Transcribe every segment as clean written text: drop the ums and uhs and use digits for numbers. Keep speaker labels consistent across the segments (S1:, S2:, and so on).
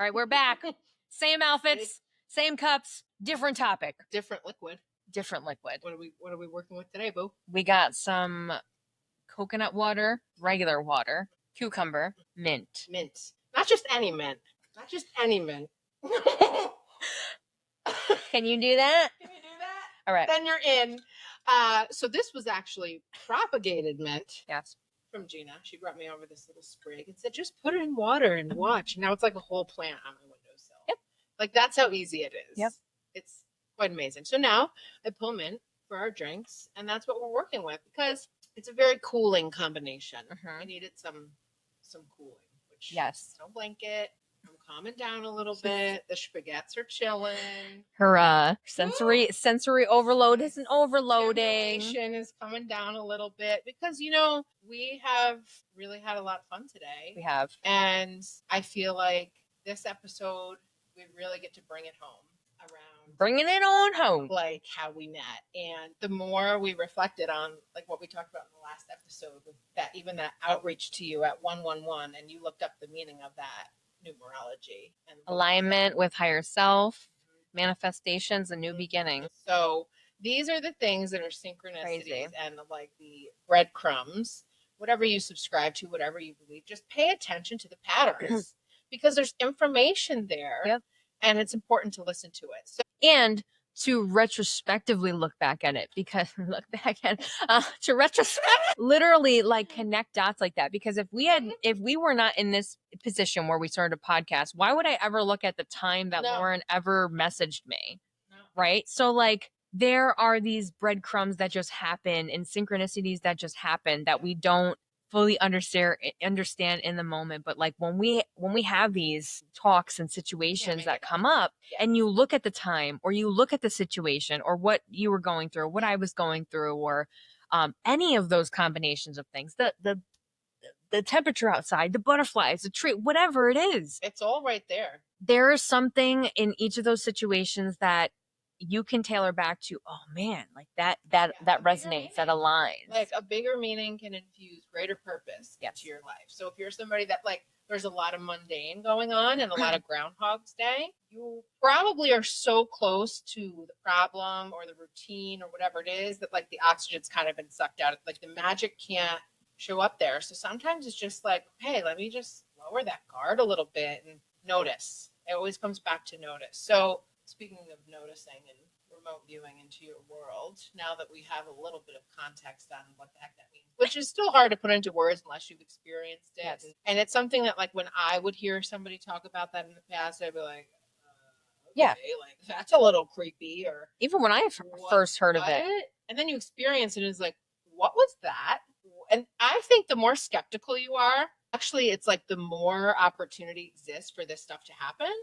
S1: All right, we're back. Same outfits, same cups, different topic.
S2: Different liquid.
S1: Different liquid.
S2: What are we working with today, boo?
S1: We got some coconut water, regular water, cucumber, mint.
S2: Mint. Not just any mint. Not just any mint.
S1: Can you do that?
S2: Can you do that?
S1: All right.
S2: Then you're in. So this was actually propagated mint.
S1: Yes.
S2: From Gina. She brought me over this little sprig and said, just put it in water and watch. Now it's like a whole plant on my windowsill.
S1: Yep.
S2: Like that's how easy it is.
S1: Yep.
S2: It's quite amazing. So now I pull mint for our drinks, and that's what we're working with because it's a very cooling combination. I needed some cooling. Which
S1: yes.
S2: No blanket. I'm calming down a little bit. The spaghettis are chilling.
S1: Her sensory overload isn't overloading.
S2: Stimulation is coming down a little bit because we have really had a lot of fun today.
S1: We have,
S2: and I feel like this episode we really get to bring it home around
S1: bringing it on home,
S2: like how we met. And the more we reflected on like what we talked about in the last episode, that even that outreach to you at 111, and you looked up the meaning of that. Numerology and
S1: alignment with higher self, manifestations, and new beginnings.
S2: So these are the things that are synchronicities and like the breadcrumbs, whatever you subscribe to, whatever you believe, just pay attention to the patterns because there's information there and it's important to listen to it. So,
S1: and to retrospectively look back at it because literally like connect dots like that. Because if we were not in this position where we started a podcast, why would I ever look at the time that Lauren ever messaged me? No. Right. So like there are these breadcrumbs that just happen and synchronicities that just happen that we don't fully understand in the moment. But like when we have these talks and situations that come up and you look at the time or you look at the situation or what you were going through, what I was going through, or any of those combinations of things, the temperature outside, the butterflies, the tree, whatever it is,
S2: it's all right there.
S1: There is something in each of those situations that you can tailor back to, oh man, like that resonates, that aligns.
S2: Like a bigger meaning can infuse greater purpose into your life. So if you're somebody that like, there's a lot of mundane going on and a lot of Groundhog's Day, you probably are so close to the problem or the routine or whatever it is that like the oxygen's kind of been sucked out. Like the magic can't show up there. So sometimes it's just like, hey, let me just lower that guard a little bit and notice. It always comes back to notice. So speaking of noticing and remote viewing into your world, now that we have a little bit of context on what the heck that means, which is still hard to put into words unless you've experienced it. Yes. And it's something that like when I would hear somebody talk about that in the past, I'd be like, okay, like that's a little creepy. Or
S1: even when I first heard of it.
S2: And then you experience it, and it's like, what was that? And I think the more skeptical you are, actually, it's like the more opportunity exists for this stuff to happen.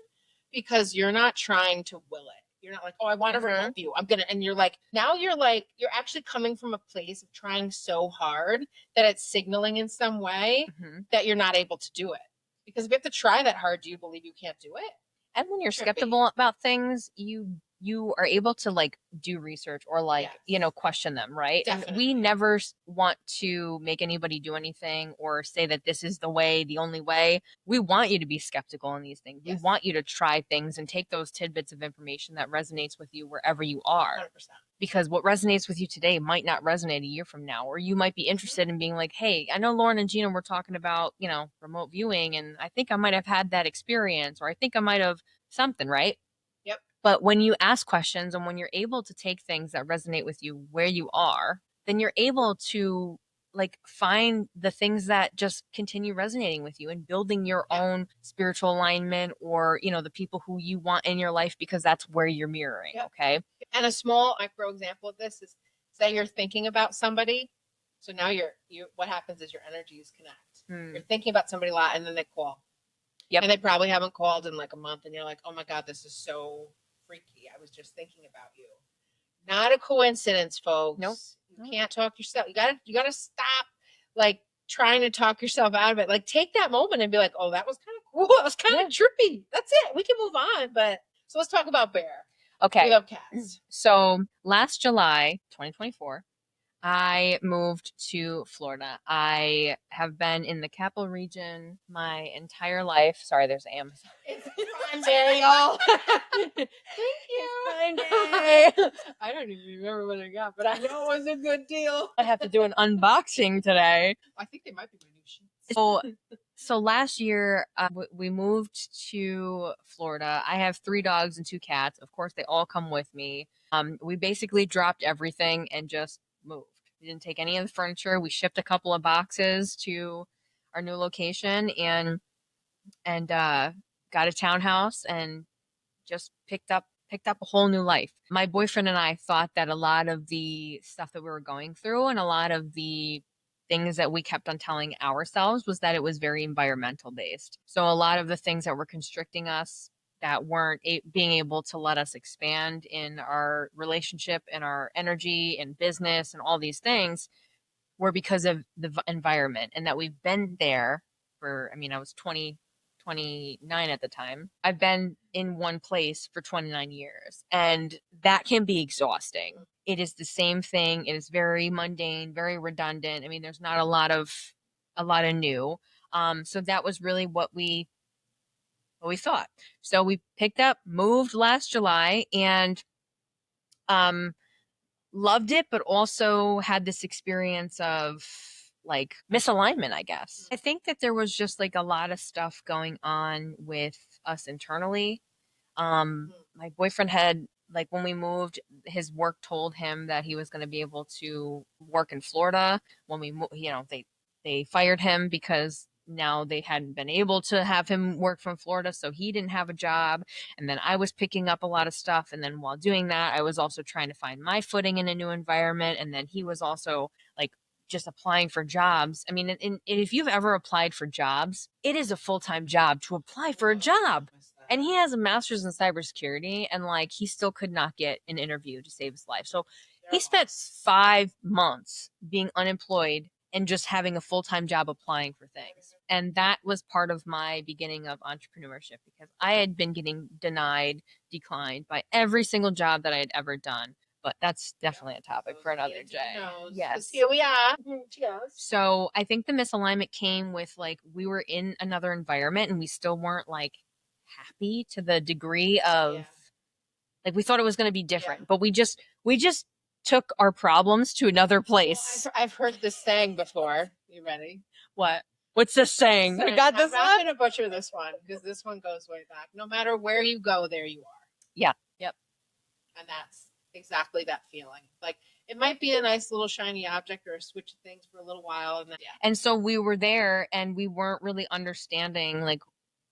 S2: Because you're not trying to will it. You're not like, oh, I want to remote view. I'm going to, and you're you're actually coming from a place of trying so hard that it's signaling in some way that you're not able to do it. Because if you have to try that hard, do you believe you can't do it?
S1: And when you're skeptical about things, you are able to like do research or like, question them, right? Definitely. And we never want to make anybody do anything or say that this is the way, the only way. We want you to be skeptical in these things. Yes. We want you to try things and take those tidbits of information that resonates with you wherever you are. 100%. Because what resonates with you today might not resonate a year from now, or you might be interested in being like, hey, I know Lauren and Gina were talking about, remote viewing, and I think I might have had that experience, or I think I might have something, right?
S2: Yep.
S1: But when you ask questions and when you're able to take things that resonate with you where you are, then you're able to like find the things that just continue resonating with you and building your own spiritual alignment or, the people who you want in your life, because that's where you're mirroring. Yep. Okay.
S2: And a small micro example of this is, say you're thinking about somebody. So now what happens is your energies connect. You're thinking about somebody a lot and then they call.
S1: Yep.
S2: And they probably haven't called in like a month and you're like, oh my God, this is so freaky. I was just thinking about you. Not a coincidence, folks.
S1: Nope.
S2: You can't talk yourself. You gotta stop like trying to talk yourself out of it. Like take that moment and be like, oh, that was kind of cool. That was kind of trippy. That's it. We can move on. But so let's talk about Bear.
S1: Okay.
S2: We love cats.
S1: So last July, 2024, I moved to Florida. I have been in the capital region my entire life. Sorry, there's Amazon.
S2: It's Prime Day, y'all. Thank you.
S1: It's Prime Day.
S2: I don't even remember what I got, but I know it was a good deal.
S1: I have to do an unboxing today.
S2: I think they might be my new sheets.
S1: So last year, we moved to Florida. I have 3 dogs and 2 cats. Of course, they all come with me. We basically dropped everything and just moved. We didn't take any of the furniture. We shipped a couple of boxes to our new location and got a townhouse and just picked up a whole new life. My boyfriend and I thought that a lot of the stuff that we were going through and a lot of the things that we kept on telling ourselves was that it was very environmental based. So a lot of the things that were constricting us that weren't being able to let us expand in our relationship and our energy and business and all these things were because of the environment, and that we've been there for, I mean, I was 29 at the time. I've been in one place for 29 years, and that can be exhausting. It is the same thing. It is very mundane, very redundant. I mean, there's not a lot of new. So that was really what we thought. So we picked up, moved last July, and um loved it, but also had this experience of like misalignment, I guess. I think that there was just like a lot of stuff going on with us internally. My boyfriend had, like, when we moved, his work told him that he was going to be able to work in Florida. When we they fired him because now they hadn't been able to have him work from Florida, so he didn't have a job. And then I was picking up a lot of stuff, and then while doing that, I was also trying to find my footing in a new environment. And then he was also like just applying for jobs. I mean, and if you've ever applied for jobs, it is a full-time job to apply for a job. And he has a master's in cybersecurity, and like he still could not get an interview to save his life. So he spent 5 months being unemployed and just having a full-time job applying for things. And that was part of my beginning of entrepreneurship, because I had been getting declined by every single job that I had ever done. But that's definitely a topic for another day.
S2: Yes. Here we are. Cheers.
S1: So I think the misalignment came with, like, we were in another environment and we still weren't like happy to the degree of like, we thought it was going to be different, but we just took our problems to another place.
S2: Well, I've heard this saying before. You ready?
S1: What's this saying? We got this
S2: I'm not going to butcher this one because this one goes way back. No matter where you go, there you are.
S1: Yeah. Yep.
S2: And that's exactly that feeling. Like, it might be a nice little shiny object or a switch of things for a little while.
S1: And so we were there and we weren't really understanding like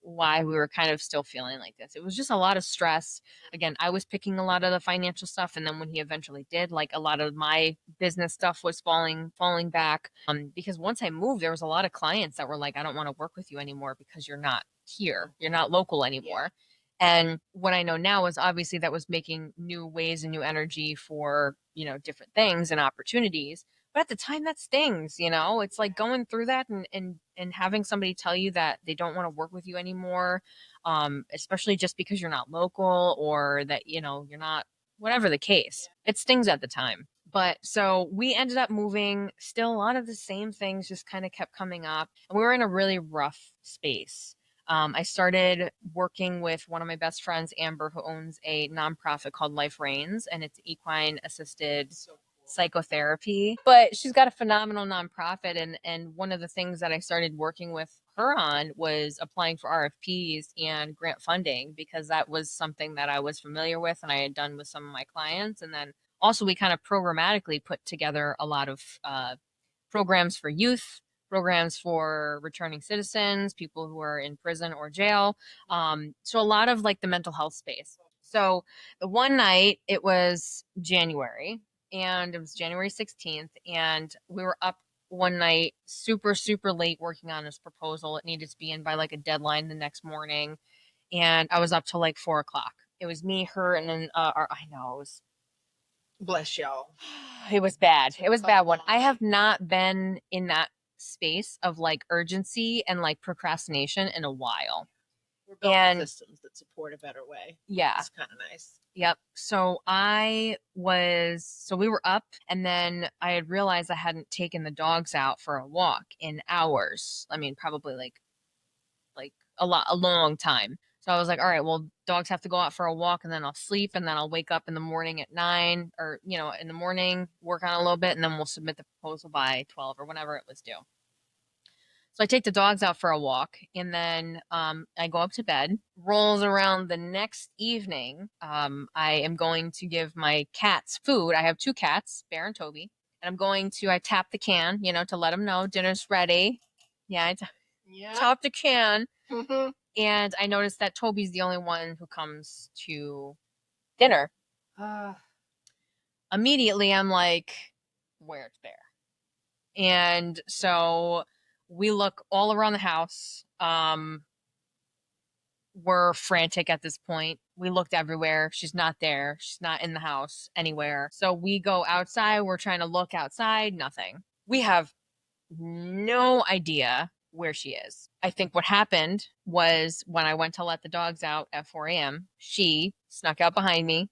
S1: why we were kind of still feeling like this. It was just a lot of stress. Again, I was picking a lot of the financial stuff, and then when he eventually did, like, a lot of my business stuff was falling back. Because once I moved, there was a lot of clients that were like, I don't want to work with you anymore because you're not here. You're not local anymore. And what I know now is obviously that was making new ways and new energy for, different things and opportunities. But at the time, that stings, it's like going through that and having somebody tell you that they don't want to work with you anymore, especially just because you're not local, or that, you're not, whatever the case. It stings at the time. But so we ended up moving. Still, a lot of the same things just kind of kept coming up. And we were in a really rough space. I started working with one of my best friends, Amber, who owns a nonprofit called Life Reigns, and it's equine assisted psychotherapy. But she's got a phenomenal nonprofit, and one of the things that I started working with her on was applying for RFPs and grant funding, because that was something that I was familiar with and I had done with some of my clients. And then also we kind of programmatically put together a lot of programs for youth, programs for returning citizens, people who are in prison or jail. So a lot of like the mental health space. So the one night, it was January, and it was January 16th, and we were up one night super, super late working on this proposal. It needed to be in by like a deadline the next morning. And I was up till like 4 o'clock. It was me, her, and then I know it was,
S2: bless y'all.
S1: It was bad. It was a bad one. I have not been in that space of like urgency and like procrastination in a while.
S2: We're building systems that support forward a better way.
S1: Yeah.
S2: It's kind of nice.
S1: Yep. So we were up, and then I had realized I hadn't taken the dogs out for a walk in hours. I mean, probably like a long time. So I was like, all right, well, dogs have to go out for a walk, and then I'll sleep, and then I'll wake up in the morning at 9, or in the morning, work on it a little bit, and then we'll submit the proposal by 12 or whenever it was due. So I take the dogs out for a walk, and then I go up to bed. Rolls around the next evening. I am going to give my cats food. I have 2 cats, Bear and Toby, and I tap the can, to let them know dinner's ready. Yeah, tap the can.
S2: Mm-hmm.
S1: And I noticed that Toby's the only one who comes to dinner. Immediately, I'm like, where's Bear? And so we look all around the house. We're frantic at this point. We looked everywhere. She's not there. She's not in the house anywhere. So we go outside. We're trying to look outside. Nothing. We have no idea where she is. I think what happened was when I went to let the dogs out at 4 a.m., she snuck out behind me,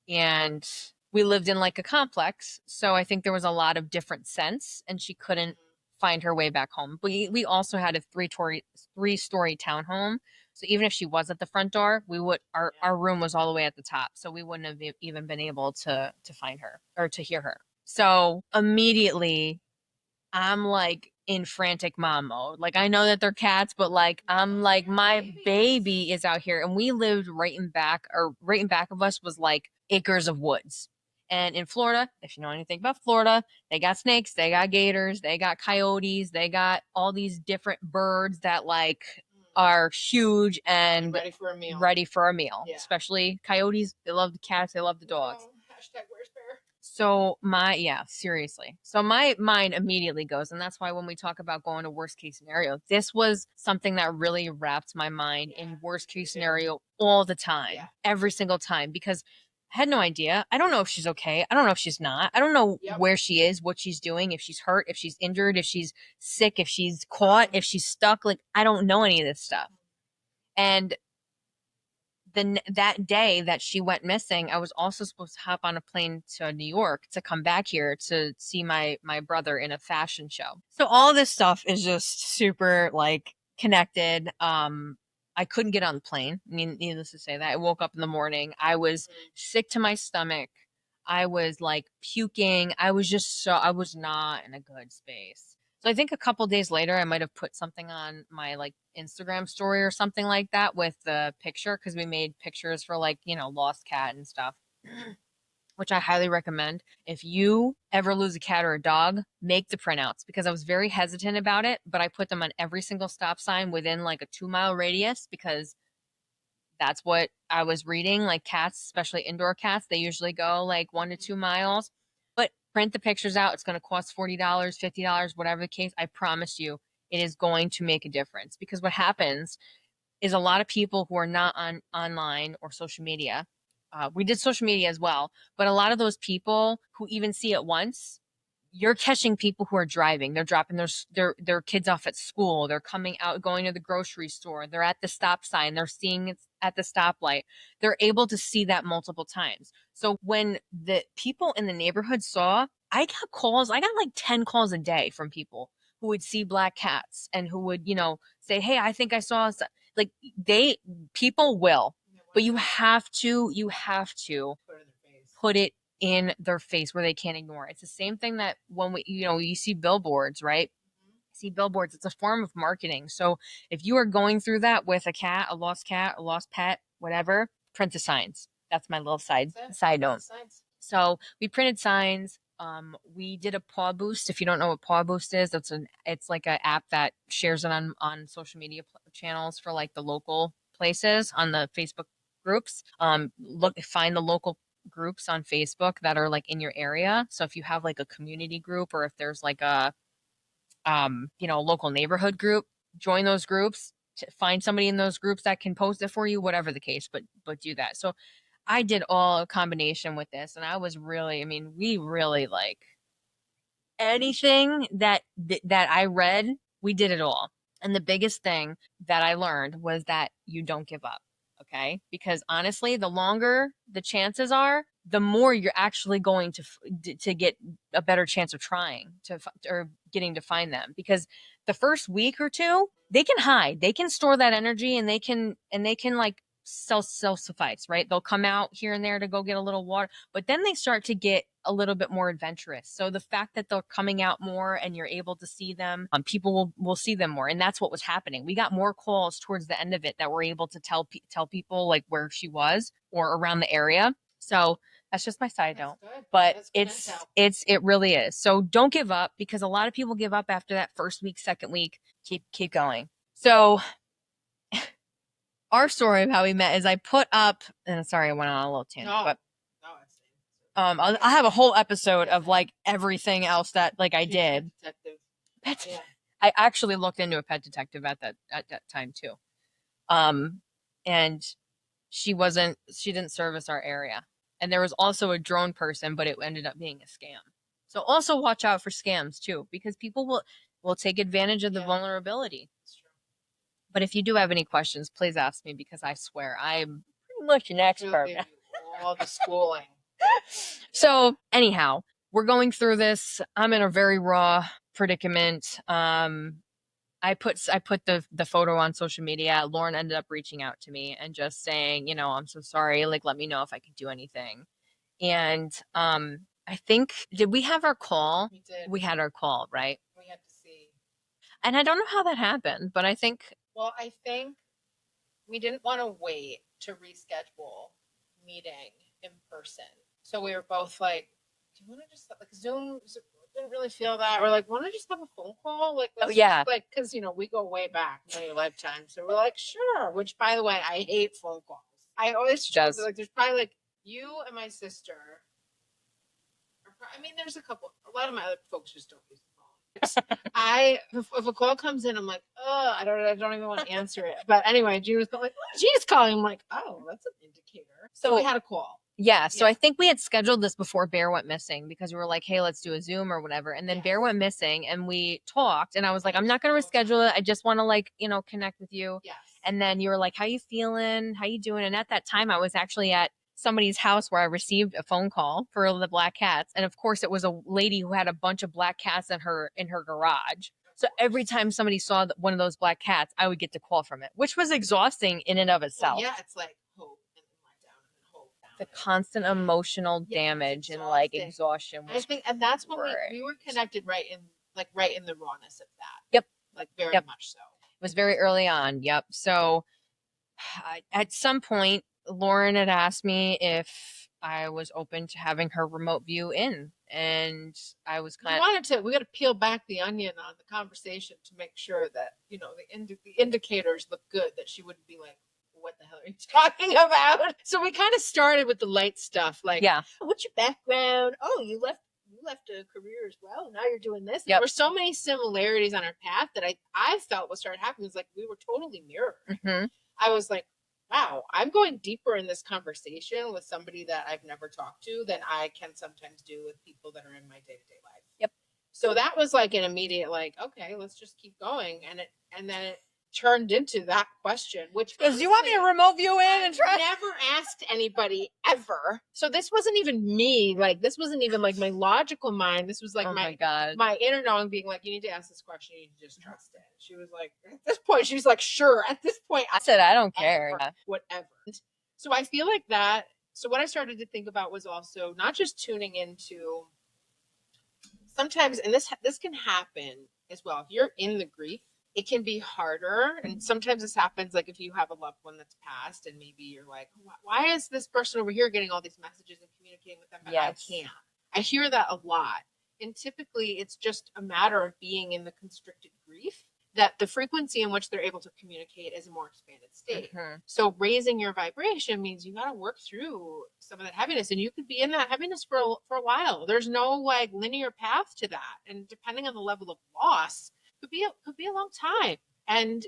S1: and we lived in like a complex. So I think there was a lot of different scents, and she couldn't find her way back home. We also had a three-story townhome. So even if she was at the front door, our room was all the way at the top. So we wouldn't have even been able to find her or to hear her. So immediately I'm like in frantic mom mode. Like, I know that they're cats, but like I'm like, my baby is out here. And we lived right in back of us was like acres of woods. And in Florida, if you know anything about Florida, they got snakes, they got gators, they got coyotes, they got all these different birds that like are huge and
S2: ready for a meal.
S1: Yeah. Especially coyotes. They love the cats, they love the dogs.
S2: Hashtag where's Bear?
S1: So seriously. So my mind immediately goes, and that's why when we talk about going to worst case scenario, this was something that really wrapped my mind in worst case scenario all the time, every single time, because I had no idea. I don't know if she's okay. I don't know if she's not. I don't know where she is, what she's doing, if she's hurt, if she's injured, if she's sick, if she's caught, if she's stuck. Like, I don't know any of this stuff. And that day that she went missing, I was also supposed to hop on a plane to New York to come back here to see my brother in a fashion show. So all this stuff is just super like connected. I couldn't get on the plane. I mean, needless to say that. I woke up in the morning. I was sick to my stomach. I was like puking. I was not in a good space. So I think a couple days later, I might have put something on my like Instagram story or something like that with the picture, because we made pictures for like, lost cat and stuff, which I highly recommend. If you ever lose a cat or a dog, make the printouts, because I was very hesitant about it, but I put them on every single stop sign within like a 2-mile radius, because that's what I was reading. Like cats, especially indoor cats, they usually go like 1 to 2 miles. But print the pictures out. It's going to cost $40, $50, whatever the case. I promise you, it is going to make a difference, because what happens is a lot of people who are not online or social media. We did social media as well, but a lot of those people who even see it once, you're catching people who are driving. They're dropping their kids off at school. They're coming out, going to the grocery store. They're at the stop sign. They're seeing it at the stoplight. They're able to see that multiple times. So when the people in the neighborhood saw, I got calls. I got like 10 calls a day from people who would see black cats and who would, say, "Hey, I think I saw," like people will, but you have to put it in their face where they can't ignore it. It's the same thing that when you see billboards, right? See billboards, it's a form of marketing. So if you are going through that with a lost cat, a lost pet, whatever, print the signs. That's my little side note. So we printed signs. We did a paw boost. If you don't know what paw boost is, it's like an app that shares it on social media channels for like the local places on the Facebook groups. Find the local groups on Facebook that are like in your area. So if you have like a community group, or if there's like a local neighborhood group, join those groups, to find somebody in those groups that can post it for you, whatever the case, but do that. So I did all a combination with this, and I was really, we really like anything that I read, we did it all. And the biggest thing that I learned was that you don't give up. Okay. Because honestly, the longer the chances are, the more you're actually going to get a better chance of trying or getting to find them. Because the first week or two, they can hide, they can store that energy, and they can like self suffice, right? They'll come out here and there to go get a little water, but then they start to get a little bit more adventurous. So the fact that they're coming out more and you're able to see them, people will see them more, and that's what was happening. We got more calls towards the end of it that were able to tell people like where she was or around the area. So that's just my side note, but it really is. So don't give up, because a lot of people give up after that first week, second week. Keep going. So our story of how we met is I put up, and sorry, I went on a little tangent, but I'll have a whole episode of like everything else that like I did. Pet detective. I actually looked into a pet detective at that time too. And she didn't service our area. And there was also a drone person, but it ended up being a scam. So also watch out for scams too, because people will take advantage of the vulnerability. But if you do have any questions, please ask me, because I swear I'm pretty much an expert.
S2: All the schooling.
S1: So anyhow, we're going through this. I'm in a very raw predicament. I put the photo on social media. Lauren ended up reaching out to me and just saying, I'm so sorry. Like, let me know if I can do anything. And I think, did we have our call?
S2: We did.
S1: We had our call, right?
S2: We had to see.
S1: And I don't know how that happened, but I think.
S2: Well, I think we didn't want to wait to reschedule meeting in person. So we were both like, do you want to just like Zoom? Didn't really feel that. We're like, want to just have a phone call? Like,
S1: oh yeah,
S2: just, like, because we go way back in a lifetime. So we're like, sure. Which, by the way, I hate phone calls. I always
S1: does.
S2: Like, there's probably like you and my sister. I mean, there's a lot of my other folks just don't use the phone. If a call comes in, I'm like, oh, I don't even want to answer it. But anyway, Gina was like, oh, Gina's calling. I'm like, oh, that's an indicator. So we had a call.
S1: Yeah, so I think we had scheduled this before Bear went missing, because we were like, hey, let's do a Zoom or whatever. And then Bear went missing and we talked, and I was like, I'm not going to reschedule it. I just want to connect with you.
S2: Yes.
S1: And then you were like, how you feeling? How you doing? And at that time I was actually at somebody's house where I received a phone call for the black cats. And of course it was a lady who had a bunch of black cats in her garage. So every time somebody saw one of those black cats, I would get the call from it, which was exhausting in and of itself.
S2: Well, yeah, it's like hope and then let down and hope.
S1: The constant emotional damage and like exhaustion.
S2: I think, and that's when we were connected right in the rawness of that.
S1: Yep.
S2: Like very much so.
S1: It was very early on. Yep. So at some point, Lauren had asked me if I was open to having her remote view in, and I was kind
S2: of. We got to peel back the onion on the conversation to make sure that the indicators look good. That she wouldn't be like, what the hell are you talking about? So we kind of started with the light stuff, like, what's your background? Oh, you left a career as well. Now you're doing this. There were so many similarities on our path that I felt what started happening was like we were totally mirrored.
S1: Mm-hmm.
S2: I was like, wow, I'm going deeper in this conversation with somebody that I've never talked to than I can sometimes do with people that are in my day-to-day life.
S1: Yep.
S2: So that was like an immediate, like, okay, let's just keep going. And then it turned into that question, which
S1: goes, do you want me to remote view in and try?
S2: I never asked anybody ever. So this wasn't even me. Like, this wasn't even like my logical mind. This was like my inner knowing being like, you need to ask this question. You need to just trust it. She was like, at this point, she was like, sure. At this point,
S1: I said, I don't care.
S2: Whatever. So I feel like that. So what I started to think about was also not just tuning into sometimes, and this can happen as well. If you're in the grief, it can be harder. And sometimes this happens like if you have a loved one that's passed and maybe you're like, why is this person over here getting all these messages and communicating with them, but I can't? I hear that a lot. And typically it's just a matter of being in the constricted grief, that the frequency in which they're able to communicate is a more expanded state. Mm-hmm. So raising your vibration means you got to work through some of that heaviness, and you could be in that heaviness for a while. There's no like linear path to that. And depending on the level of loss, could be a long time. And,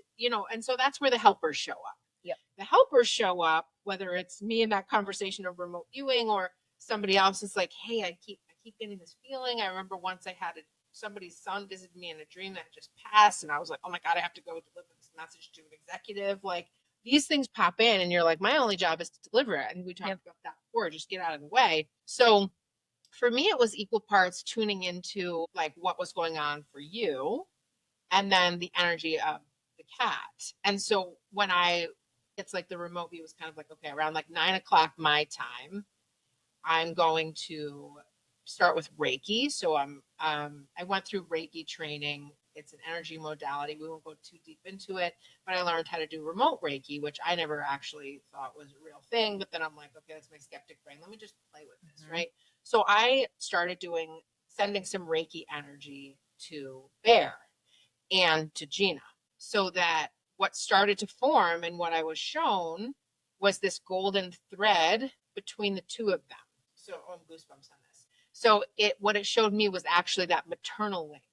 S2: and so that's where the helpers show up.
S1: Yep.
S2: The helpers show up, whether it's me in that conversation of remote viewing or somebody else is like, hey, I keep getting this feeling. I remember once I had somebody's son visited me in a dream that just passed. And I was like, oh my God, I have to go deliver this message to an executive. Like, these things pop in and you're like, my only job is to deliver it. I think we talked about that before, just get out of the way. So for me, it was equal parts tuning into like what was going on for you and then the energy of the cat. And so when it's like the remote view was kind of like, okay, around like 9 o'clock my time, I'm going to start with Reiki. So I went through Reiki training. It's an energy modality. We won't go too deep into it, but I learned how to do remote Reiki, which I never actually thought was a real thing. But then I'm like, okay, that's my skeptic brain. Let me just play with this, right? So I started sending some Reiki energy to Bear and to Gina, so that what started to form and what I was shown was this golden thread between the two of them. So, I'm goosebumps on this. So what it showed me was actually that maternal link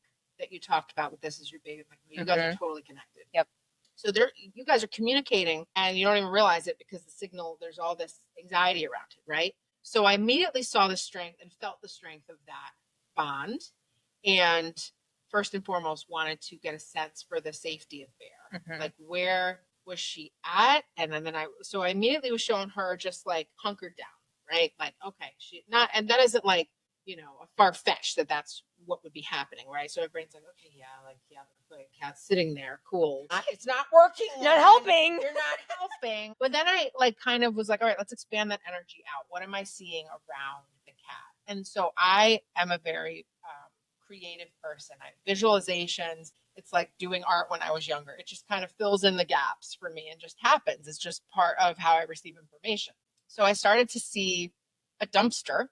S2: that you talked about with This Is Your Baby. Like, you guys are totally connected.
S1: Yep.
S2: So you guys are communicating and you don't even realize it because the signal, there's all this anxiety around it, right? So I immediately saw the strength and felt the strength of that bond. And first and foremost, wanted to get a sense for the safety of Bear. Like, where was she at? And then I immediately was showing her just like hunkered down, right? Like, okay, and that isn't like, a far-fetched that's what would be happening, right? So my brain's like, okay, the cat's sitting there, cool. It's not working.
S1: Not helping.
S2: You're not helping. But then I like kind of was like, all right, let's expand that energy out. What am I seeing around the cat? And so I am a very creative person. I have visualizations. It's like doing art when I was younger. It just kind of fills in the gaps for me and just happens. It's just part of how I receive information. So I started to see a dumpster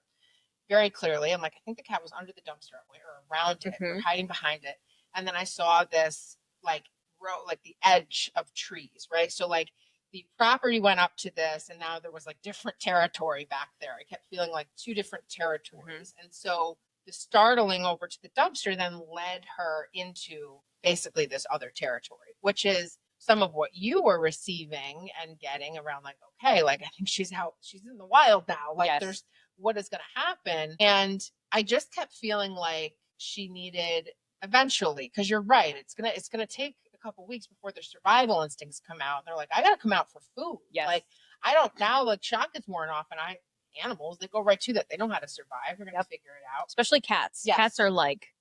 S2: very clearly. I'm like, I think the cat was under the dumpster or around it or hiding behind it. And then I saw this like row, like the edge of trees, right? So like the property went up to this and now there was like different territory back there. I kept feeling like two different territories. And so the startling over to the dumpster then led her into basically this other territory, which is some of what you were receiving and getting around like, okay, like I think she's in the wild now. Like there's what is going to happen. And I just kept feeling like she needed eventually, because you're right, it's gonna take a couple weeks before their survival instincts come out. And they're like, I gotta come out for food. Like I don't now, like shock is worn off and animals, they go right to that. They know how to survive. They're gonna figure it out.
S1: Especially cats. Cats are like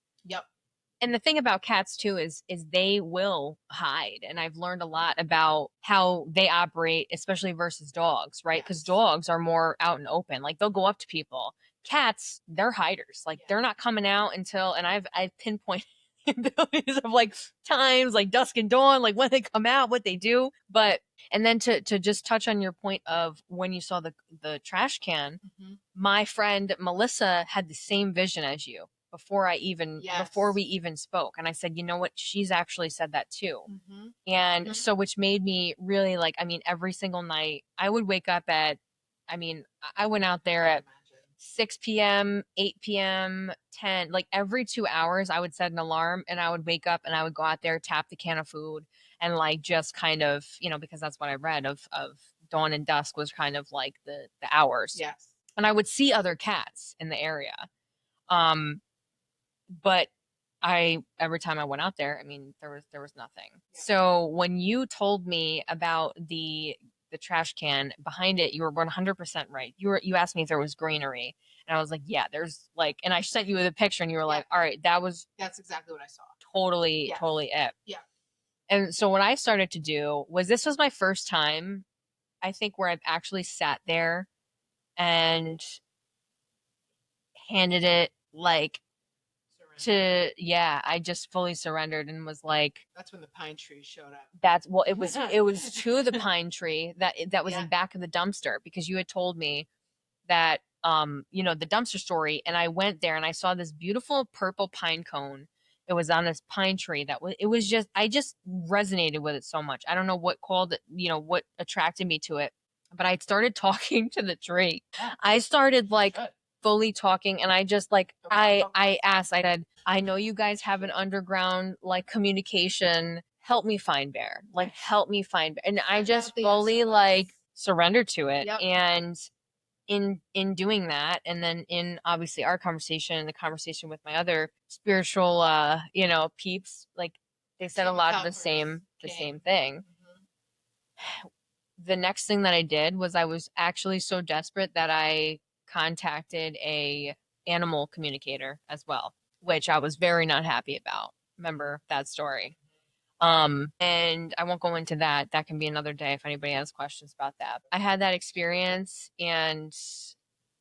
S1: And the thing about cats too is they will hide. And I've learned a lot about how they operate, especially versus dogs, right? Because dogs are more out and open. Like they'll go up to people. Cats, they're hiders. Like they're not coming out until, and I've pinpointed abilities of like times, like dusk and dawn, like when they come out, what they do. But and then to just touch on your point of when you saw the trash can, my friend Melissa had the same vision as you before we even spoke. And I said, you know what? She's actually said that too. And so, which made me really like, I mean, every single night I would wake up I went out there at 6 p.m., 8 p.m., 10, like every 2 hours I would set an alarm and I would wake up and I would go out there, tap the can of food and like just kind of, because that's what I read of dawn and dusk was kind of like the hours.
S2: Yes.
S1: And I would see other cats in the area. But every time I went out there, I mean, there was nothing. Yeah. So when you told me about the trash can behind it, you were 100% right. You asked me if there was greenery, and I was like, yeah, there's like, and I sent you the picture, and you were like, all right,
S2: that's exactly what I saw.
S1: Totally it.
S2: Yeah.
S1: And so what I started to do this was my first time, I think, where I've actually sat there and handed it like I just fully surrendered and was like,
S2: that's when the pine tree showed up.
S1: It was to the pine tree that was in back of the dumpster, because you had told me that the dumpster story, and I went there and I saw this beautiful purple pine cone. It was on this pine tree I just resonated with it so much. I don't know what called it, what attracted me to it, but I started talking to the tree. I started like fully talking, and I just like I asked, I said, I know you guys have an underground like communication. Help me find Bear. Like help me find Bear. And I just fully like surrendered to it. And in doing that, and then in obviously our conversation, the conversation with my other spiritual peeps, like they said a lot of the same thing. the next thing that I did was I was actually so desperate that I contacted a animal communicator as well, which I was very not happy about. Remember that story? And I won't go into that. That can be another day if anybody has questions about that. I had that experience and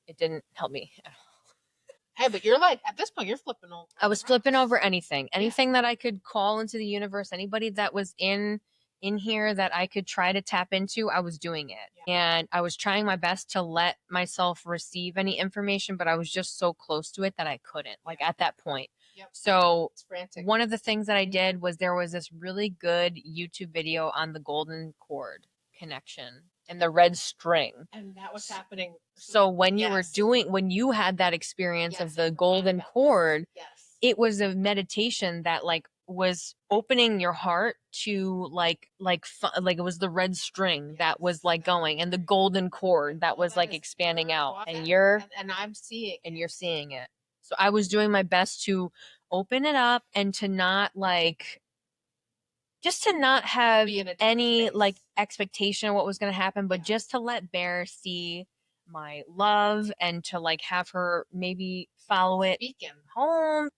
S1: it didn't help me at all.
S2: Hey, but you're like, at this point, you're flipping over.
S1: I was flipping over anything that I could call into the universe, anybody that was in here that I could try to tap into, I was doing it. And I was trying my best to let myself receive any information, but I was just so close to it that I couldn't, like at that point. So one of the things that I did was there was this really good YouTube video on the golden cord connection and the red string.
S2: And that was happening.
S1: So when you were when you had that experience of the golden cord, it was a meditation that like was opening your heart to like it was the red string that was like going and the golden cord that was like expanding out and you're seeing it. So I was doing my best to open it up and to not like just to not have any like expectation of what was going to happen, but just to let Bear see my love and to like have her maybe follow it home.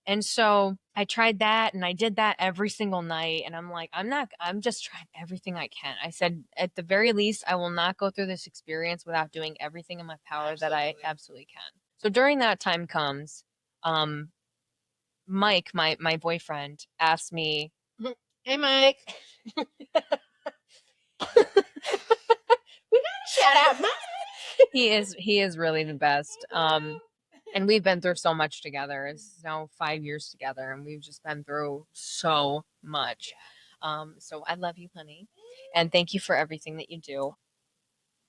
S1: And so I tried that and I did that every single night. And I'm like, I'm just trying everything I can. I said, at the very least, I will not go through this experience without doing everything in my power that I absolutely can. So during that time comes, Mike, my boyfriend, asked me,
S2: "Hey, Mike, we gotta shout out Mike."
S1: He is really the best. And we've been through so much together. It's now 5 years together, and we've just been through so much. So I love you, honey, and thank you for everything that you do.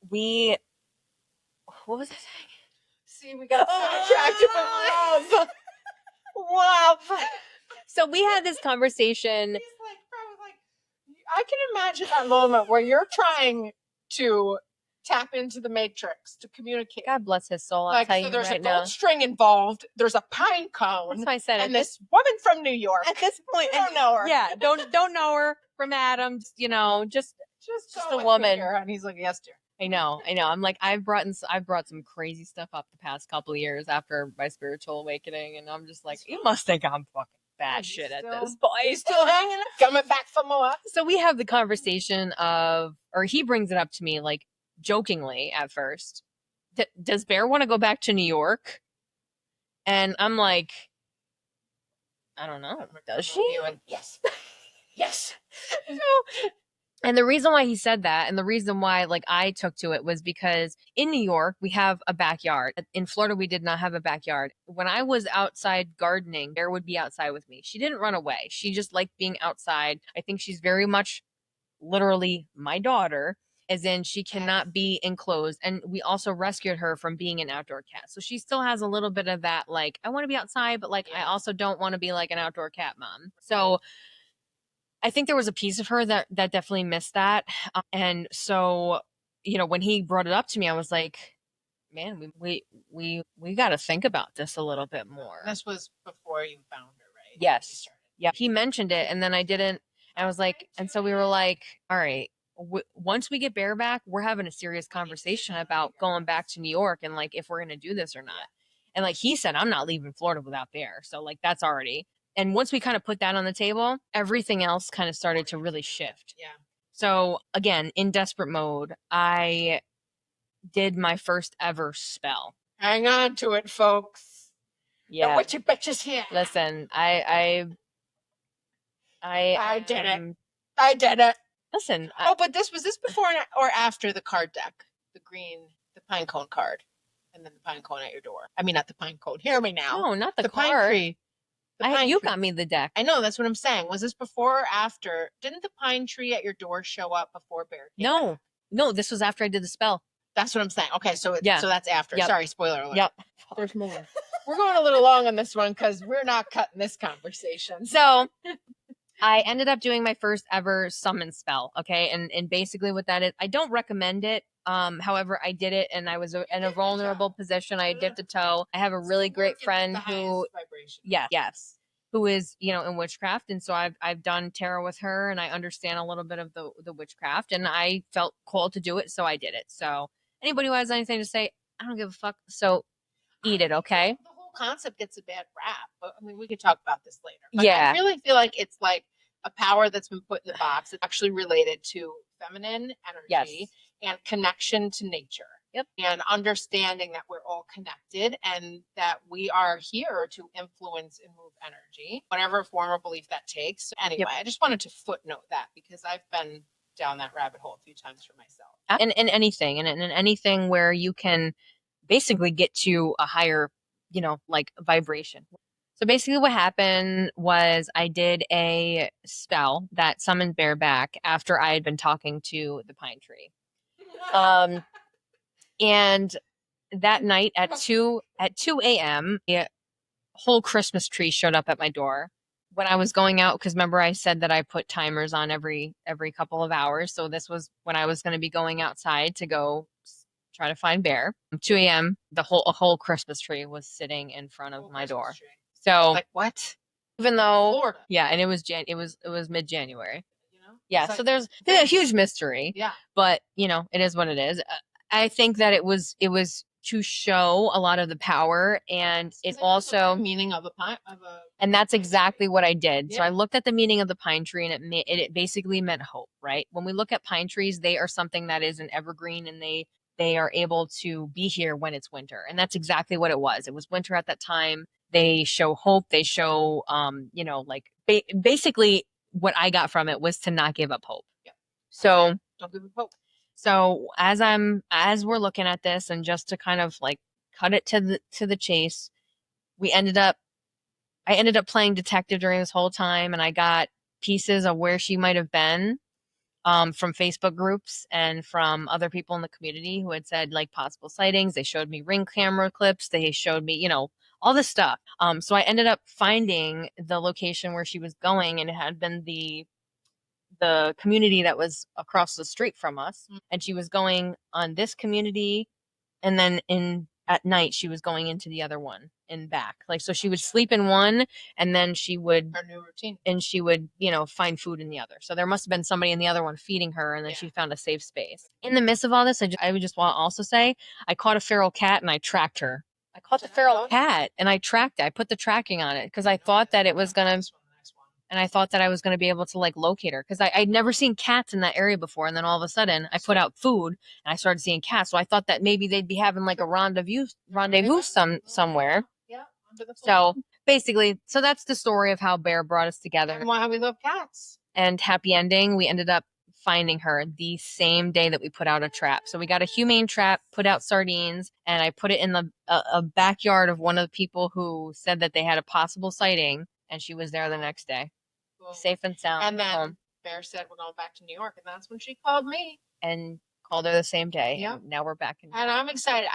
S1: What was I saying?
S2: See, we got sidetracked with love.
S1: So we had this conversation.
S2: He's like, probably like, I can imagine that moment where you're trying to tap into the matrix to communicate.
S1: God bless his soul.
S2: Like, so there's a gold string involved. There's a pine cone.
S1: That's why I said it.
S2: And this woman from New York.
S1: At this point,
S2: I don't know her.
S1: Yeah, don't know her from Adam. Just a woman.
S2: And he's like, yes, dear.
S1: I know. I'm like, I've brought some crazy stuff up the past couple of years after my spiritual awakening, and I'm just like, you must think I'm fucking bad shit at this point.
S2: He's still hanging up, coming back for more.
S1: So we have the conversation or he brings it up to me like jokingly at first. Does Bear want to go back to New York? And I'm like, I don't know. Does she?
S2: Yes. Yes.
S1: And the reason why he said that and the reason why like I took to it was because in New York, we have a backyard. In Florida, we did not have a backyard. When I was outside gardening, Bear would be outside with me. She didn't run away. She just liked being outside. I think she's very much literally my daughter, as in she cannot be enclosed. And we also rescued her from being an outdoor cat. So she still has a little bit of that, like, I want to be outside, but like, I also don't want to be like an outdoor cat mom. So I think there was a piece of her that definitely missed that. And so, when he brought it up to me, I was like, man, we got to think about this a little bit more.
S2: This was before you found her, right?
S1: Yes. Yeah. He mentioned it and then I didn't. I was like, and so we were like, all right, once we get Bear back, we're having a serious conversation about going back to New York and like, if we're going to do this or not. And like he said, I'm not leaving Florida without Bear. So like, that's already. And once we kind of put that on the table, everything else kind of started to really shift.
S2: Yeah.
S1: So again, in desperate mode, I did my first ever spell.
S2: Hang on to it, folks.
S1: Yeah.
S2: The witchy bitches here.
S1: Listen, I
S2: did it. I did it.
S1: Listen.
S2: But was this before or after the card deck? The pine cone card. And then the pine cone at your door. I mean, not the pine cone. Hear me now.
S1: No, not the card.
S2: Pine tree.
S1: You got me the deck.
S2: I know, that's what I'm saying. Was this before or after? Didn't the pine tree at your door show up before Bear came back?
S1: No, this was after I did the spell.
S2: That's what I'm saying. Okay, so that's after.
S1: Yep.
S2: Sorry, spoiler alert.
S1: Yep.
S2: There's more. We're going a little long on this one because we're not cutting this conversation.
S1: So I ended up doing my first ever summon spell. Okay. And basically what that is, I don't recommend it. However, I did it and I was in a vulnerable position. I dipped a toe. I have a really great friend who, yes. who is, in witchcraft. And so I've done tarot with her, and I understand a little bit of the witchcraft, and I felt called to do it. So I did it. So anybody who has anything to say, I don't give a fuck. So eat it. Okay.
S2: The whole concept gets a bad rap, but I mean, we could talk about this later. But
S1: Yeah.
S2: I really feel like it's like a power that's been put in the box. It's actually related to feminine energy and connection to nature.
S1: Yep.
S2: And understanding that we're all connected and that we are here to influence and move energy, whatever form or belief that takes. So anyway, I just wanted to footnote that because I've been down that rabbit hole a few times for myself.
S1: And in anything, and in anything where you can basically get to a higher, like vibration. So basically what happened was I did a spell that summoned Bear back after I had been talking to the pine tree. And that night at 2 a.m., a whole Christmas tree showed up at my door when I was going out, because remember I said that I put timers on every couple of hours. So this was when I was going to be going outside to go try to find Bear. 2 a.m., a whole Christmas tree was sitting in front of my door.
S2: Tree.
S1: So
S2: like what?
S1: Even though
S2: Florida.
S1: Yeah, and it was mid-January. Yeah,
S2: It's
S1: so
S2: like,
S1: there's a huge mystery.
S2: Yeah.
S1: But, it is what it is. I think that it was to show a lot of the power, and it also
S2: meaning of
S1: and that's exactly what I did. So I looked at the meaning of the pine tree, and it basically meant hope, right? When we look at pine trees, they are something that is an evergreen, and they are able to be here when it's winter. And that's exactly what it was. It was winter at that time. They show hope. They show, basically what I got from it was to not give up hope.
S2: Yeah.
S1: So
S2: don't give up hope.
S1: So as we're looking at this, and just to kind of like cut it to the chase, I ended up playing detective during this whole time, and I got pieces of where she might have been from Facebook groups and from other people in the community who had said like possible sightings. They showed me ring camera clips. They showed me, all this stuff. So I ended up finding the location where she was going, and it had been the community that was across the street from us. And she was going on this community, and then at night she was going into the other one and back. Like, so she would sleep in one, and then she would
S2: Her new routine.
S1: and she would, find food in the other. So there must have been somebody in the other one feeding her, and then she found a safe space. In the midst of all this, I would just want to also say I caught a feral cat, and I tracked her. I caught the feral cat, and I tracked it. I put the tracking on it because I thought that it was gonna and I thought that I was going to be able to like locate her, because I'd never seen cats in that area before. And then all of a sudden I put out food, and I started seeing cats. So I thought that maybe they'd be having like a rendezvous somewhere.
S2: Yeah.
S1: So basically, so that's the story of how Bear brought us together.
S2: And why we love cats.
S1: And happy ending, we ended up finding her the same day that we put out a trap. So we got a humane trap, put out sardines, and I put it in the a backyard of one of the people who said that they had a possible sighting, and she was there the next day.
S2: Cool.
S1: Safe and sound.
S2: And then Bear said we're going back to New York, and that's when she called me.
S1: And called her the same day.
S2: Yeah.
S1: Now we're back in.
S2: And I'm excited.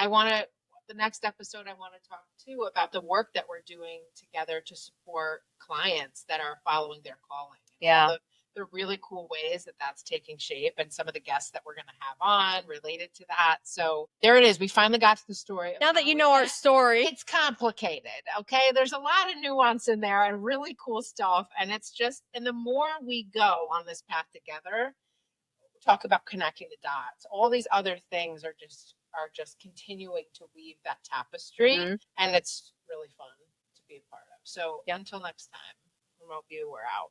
S2: The next episode, I want to talk too about the work that we're doing together to support clients that are following their calling.
S1: Yeah.
S2: The really cool ways that that's taking shape, and some of the guests that we're going to have on related to that. So there it is. We finally got to the story.
S1: Now that you know our story.
S2: It's complicated. Okay. There's a lot of nuance in there and really cool stuff. And and the more we go on this path together, talk about connecting the dots, all these other things are just continuing to weave that tapestry. Mm-hmm. And it's really fun to be a part of. So until next time, remote view, we're out.